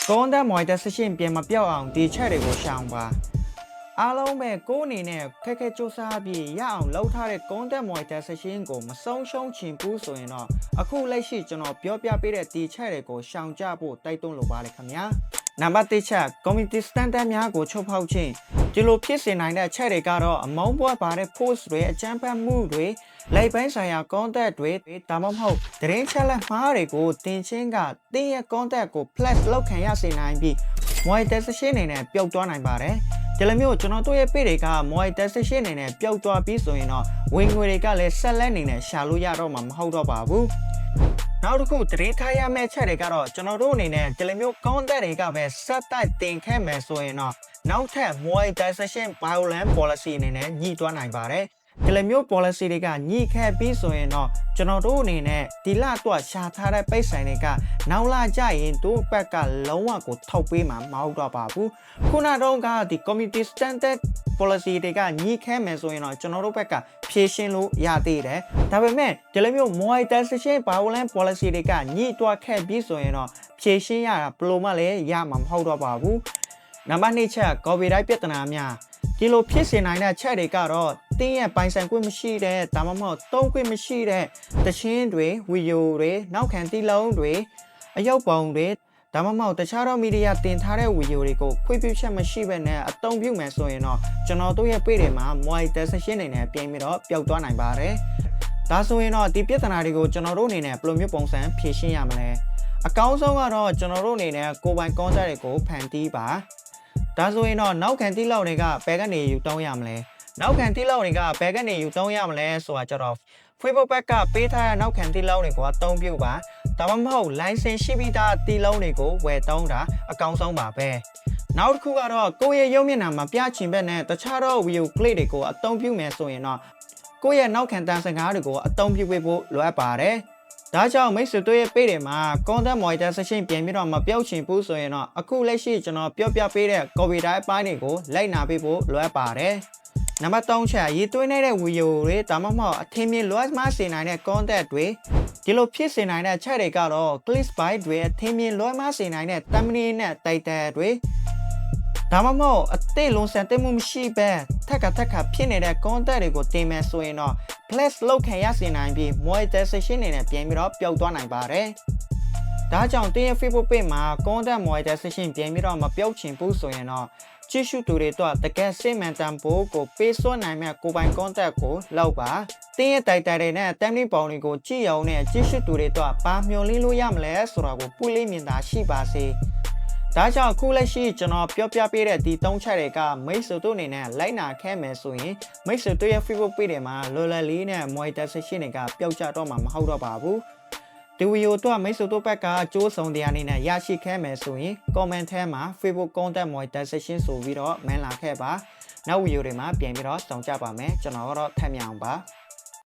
Con đã mọi ta sẽ xin biển mà biểu ảo đi chạy để của sang ba. Alo mẹ cô này nè, cái chỗ xa bị ya ảo lâu thà để con đã mọi ta sẽ xin của mà sống sống chim bù rồi nó. À khu lấy xí cho nó biểu bị để đi chạy để của sang cha bộ tay tung lục ba để khám nhá. Nằm bắt đi chạy, community standard nhá của chụp hậu trình. Chỉ lúc phía xe này đã chạy để cả đó, mong bữa ba để post rồi, champ move rồi. Lấy bánh xài à con ta rồi, tạm mong hậu. Đến chạy là má để của tiền trên cả, tiền con ta của plus lâu khả xe này bị. Mọi ta sẽ xin này nè, biểu toán này ba đấy. Chỉ làမျိုးကျွန်တော်တို့ရဲ့ပေးတွေကmọiတက်ဆက်ရှင်းနေနဲ့ပျောက်သွားပြီးဆိုရင်တော့ဝင်ငွေတွေကလည်းဆက်လက်နေနဲ့ရှာလို့ရတော့မှာမဟုတ်တော့ပါဘူး။နောက်တစ်ခုတရေထားရမယ့်ချက်တွေကတော့ကျွန်တော်တို့အနေနဲ့ဒီလိုမျိုးကောင်းတဲ့တွေကပဲဆက်တိုက်တင်ခဲ့မယ်ဆိုရင်တော့နောက်ထပ် Moi Decision Violence Policy အနေနဲ့ညှိတွားနိုင်ပါတယ်။ဒီလိုမျိုး policy တွေကညှိခဲ့ပြီးဆိုရင်တော့ကျွန်တော်တို့အနေနဲ့ဒီလတော့ရှာထားတဲ့ပိတ်ဆိုင်တွေကနောက်လာကြရင်တို့ဘက်ကလုံးဝကိုထောက်ပေးမှာမဟုတ်တော့ပါဘူး။ခုနတော့ကဒီ community standard policy တွေကညှိခဲ့မယ်ဆိုရင်တော့ကျွန်တော်တို့ဘက်ကဖြည့်ရှင်းလို့ရသေးတယ်။ဒါပေမဲ့ဒီလိုမျိုး Moi Decision Violence Policy တွေကညှိတွားခဲ့ပြီးဆိုရင်တော့ဖြည့်ရှင်းရတာဘယ်လိုမှလည်းရမှာမဟုတ်တော့ပါဘူး။နံပါတ်2ချက် copyright ပြဿနာများဒီလိုဖြစ်စေနိုင်တဲ့ချက်တွေကတော့တင်းရဲ့ပိုင်ဆိုင်ခွင့်မရှိတဲ့ဒါမှမဟုတ်သုံးခွင့်မရှိတဲ့တခြင်းတွေဗီဒီယိုတွေနောက်ခံတီးလုံးတွေအယုတ်ပုံတွေဒါမှမဟုတ်တခြားသောမီဒီယာတင်ထားတဲ့ဗီဒီယိုတွေကိုခွင့်ပြုချက်မရှိဘဲနဲ့အသုံးပြုမယ်ဆိုရင်တော့ကျွန်တော်တို့ရဲ့ပေတွေမှာ monetization နေနဲ့ပြင်ပြီးတော့ပျောက်သွားနိုင်ပါတယ်။ဒါဆိုရင်တော့ဒီပြဿနာတွေကိုကျွန်တော်တို့အနေနဲ့ဘယ်လိုမျိုးပုံစံဖြေရှင်းရမလဲ။အကောင်းဆုံးကတော့ကျွန်တော်တို့အနေနဲ့ကိုယ်ပိုင် content တွေကိုဖန်တီးပါ။ဒါဆိုရင်တော့နောက်ခံတီးလောက်တွေကဘယ်ကနေယူတောင်းရမလဲနောက်ခံတီးလောက်တွေကဘယ်ကနေယူတောင်းရမလဲဆိုတာကြတော့ Facebook ဘက်ကပေးထားတဲ့နောက်ခံတီးလောက်တွေကိုအသုံးပြုပါဒါမှမဟုတ် license ရှိပြီးသားတီးလုံးတွေကိုဝယ်တောင်းတာအကောင်းဆုံးပါပဲနောက်တစ်ခုကတော့ကိုယ့်ရဲ့ရုပ်မျက်နှာမှာပြချင်ဘက်နဲ့တခြားသော video clip တွေကိုအသုံးပြုမယ်ဆိုရင်တော့ကိုယ့်ရဲ့နောက်ခံတန်စကားတွေကိုအသုံးပြုပေးဖို့လိုအပ်ပါတယ်ဒါကြောင့်မိတ်ဆွေတို့ရဲ့ပေးတယ်မှာ content monetization ပြင်ပြီးတော့မပြောက်ချင်ဘူးဆိုရင်တော့အခုလက်ရှိကျွန်တော်ပြောပြပေးတဲ့ copyright ပိုင်းတွေကိုလိုက်နာပေးဖို့လိုအပ်ပါတယ်နံပါတ်3ချက်ရေးသွင်းနေတဲ့ video တွေဒါမှမဟုတ်အထင်မြင်လွှမ်းမှားစေနိုင်တဲ့ content တွေဒီလိုဖြစ်စေနိုင်တဲ့ချက်တွေကတော့ click byte တွေအထင်မြင်လွှမ်းမှားစေနိုင်တဲ့ thumbnail နဲ့ title တွေဒါမှမဟုတ်အသေးလုံးစံတက်မှုမရှိပဲထက်ကဖြစ်နေတဲ့ content တွေကိုတင်မယ်ဆိုရင်တော့ plus လောက်ခံရစေနိုင်ပြီး monetization နေနဲ့ပြန်ပြီးတော့ပျောက်သွားနိုင်ပါတယ်။ဒါကြောင့်တင်းရဲ့ Facebook page မှာ content monetization ပြန်ပြီးတော့မပျောက်ချင်ဘူးဆိုရင်တော့ကြည့်ရှုသူတွေတော့တကယ်စိတ်မှန်တန်ဖို့ကိုပေးစွမ်းနိုင်မဲ့ကိုပိုင် content ကိုလောက်ပါတင်းရဲ့ title တွေနဲ့ thumbnail ပုံတွေကိုကြည့်အောင်နဲ့ကြည့်ရှုသူတွေတော့ဘာမျှော်လင့်လို့ရမလဲဆိုတာကိုပွင့်လင်းမြင်သာရှိပါစေ။ဒါကြောင့်ခုလက်ရှိကျွန်တော်ပြောပြပေးတဲ့ဒီ3ချက်တွေကမိတ်ဆွေတို့အနေနဲ့လိုက်နာခဲ့မယ်ဆိုရင်မိတ်ဆွေတို့ရဲ့ Facebook page တွေမှာလော်လလေးနဲ့ monetization တွေကပျောက်ကျတော့မှာမဟုတ်တော့ပါဘူးဒီဗီဒီယိုတော့မိတ်ဆွေတို့ဘက်ကကြိုးစုံတရားအနေနဲ့ရရှိခဲ့မယ်ဆိုရင် comment ထဲမှာ Facebook content monetization ဆိုပြီးတော့မန်လာခဲ့ပါနောက်ဗီဒီယိုတွေမှာပြန်ပြီးတော့ဆောင်ကြပါမယ်ကျွန်တော်ကတော့ထပ်မြအောင်ပါ